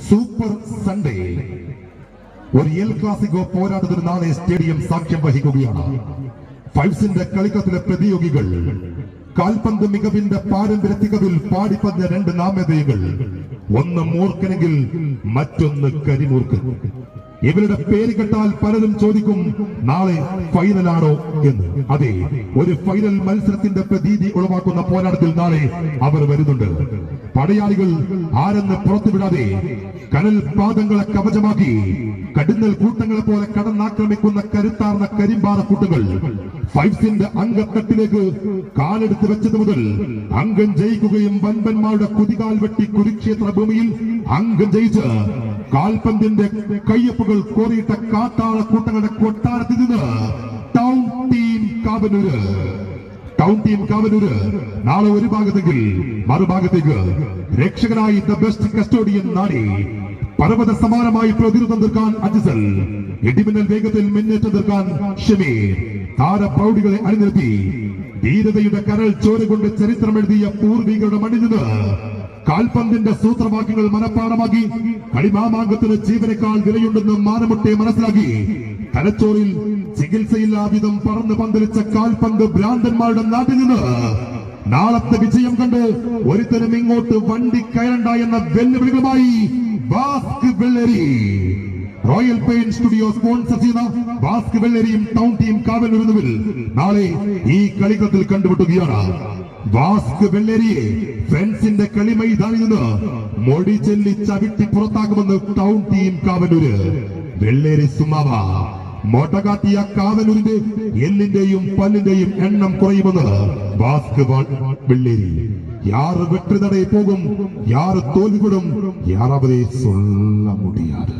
Super Sunday ഒരു El Clasico പോരാട്ടത്തിന് നാളെ സ്റ്റേഡിയം സാക്ഷ്യം വഹിക്കുകയാണ്. ഫൈവ്സിന്റെ കളിക്കളത്തിലെ പ്രതിയോഗികൾ കാൽപന്ത് മികവിന്റെ പാരമ്പര്യ തികവിൽ പാടിപ്പഞ്ഞ രണ്ട് നാമധേയങ്ങൾ, ഒന്ന് മൂർഖനെങ്കിൽ മറ്റൊന്ന് കരിമൂർഖൻ. ഇവരുടെ പേര് കേട്ടാൽ പലരും ചോദിക്കും നാളെ ഫൈനലാണോ എന്ന്. അതെ, ഒരു ഫൈനൽ മത്സരത്തിന്റെ പ്രതീതി ഉളവാക്കുന്ന പോരാട്ടത്തിൽ നാളെ അവർ വരുന്നുണ്ട്. പടയാളികൾ ആരെന്ന് പുറത്തുവിടാതെ കനൽ പാദങ്ങളെ കവചമാക്കി കടുന്നൽ കൂട്ടങ്ങളെ പോലെ കടന്നാക്രമിക്കുന്ന കരുത്താർന്ന കരിമ്പാറ കൂട്ടങ്ങൾ ഫൈവ്സിന്റെ അംഗത്തട്ടിലേക്ക് കാലെടുത്ത് വെച്ചത് മുതൽ അംഗം ജയിക്കുകയും വൻപന്മാരുടെ കുതികാൽ വെട്ടി കുരുക്ഷേത്ര ഭൂമിയിൽ അംഗം ജയിച്ച് കാൽപന്തിന്റെ കയ്യൊപ്പുകൾ കോറിയിട്ട കാട്ടാള കൂട്ടങ്ങളുടെ കൊട്ടാരത്തിൽ നിന്ന് ടൗൺ ടീം കാവനൂര് നാളെ ഒരു ഭാഗത്തെങ്കിൽ മറുഭാഗത്തേക്ക് രക്ഷകനായി ദ ബെസ്റ്റ് കസ്റ്റോഡിയൻ നാടി പർവ്വത സമാനമായി പ്രതിരോധം തീർക്കാൻ അജിസൽ, ഇടിമിന്നൽ വേഗത്തിൽ മുന്നേറ്റം തീർക്കാൻ ഷമീർ, താരപ്രൗഢികളെ അണിനിരത്തി ധീരതയുടെ കരൾ ചോര കൊണ്ട് ചരിത്രമെഴുതിയ പൂർവികരുടെ മണ്ണിൽ നിന്ന് കാൽപന്തിന്റെ സൂത്രവാക്യങ്ങൾ മനഃപ്പാടമാക്കി കളിമാമാങ്കത്തിന് ജീവനേക്കാൾ വിലയുണ്ടെന്ന് മാനമുട്ടെ മനസ്സിലാക്കി തലച്ചോറിൽ ചികിത്സയില്ലാവിധം പറന്ന് പന്തലിച്ച കാൽപന്ത് ഭ്രാന്തന്മാരുടെ നാട്ടിൽ നിന്ന് നാളത്തെ വിജയം കണ്ട് ഒരുത്തരും ഇങ്ങോട്ട് വണ്ടി കയറണ്ട എന്ന വെല്ലുവിളികളുമായി Bask Velleri. Royal paint studio sponsor ചെയ്യുന്ന ബാസ്ക് വെള്ളേരിയും ടൗൺ ടീം കാവനൂരിൽ നാളെ ഈ കളിക്കളത്തിൽ കണ്ടുമുട്ടുകയാണ്. ബാസ്ക് വെള്ളേരിയെ ഫ്രണ്ട്സിന്റെ കളി മൈതാനിൽ നിന്ന് മൊടി ചെല്ലി ചവിട്ടി പുറത്താക്കുമെന്ന് ടൗൺ ടീം കാവനൂര്. വെള്ളേരി സുമാവ മോട്ടകാത്തിയ കാവനൂരിന്റെ എല്ലിന്റെയും പല്ലിന്റെയും എണ്ണം കുറയുമെന്ന് ബാസ്ക് വെള്ളേരി. யாரு வெற்றி தடை போகும், யாரு தோல்வி விடும், யாராவதே சொல்ல முடியாது.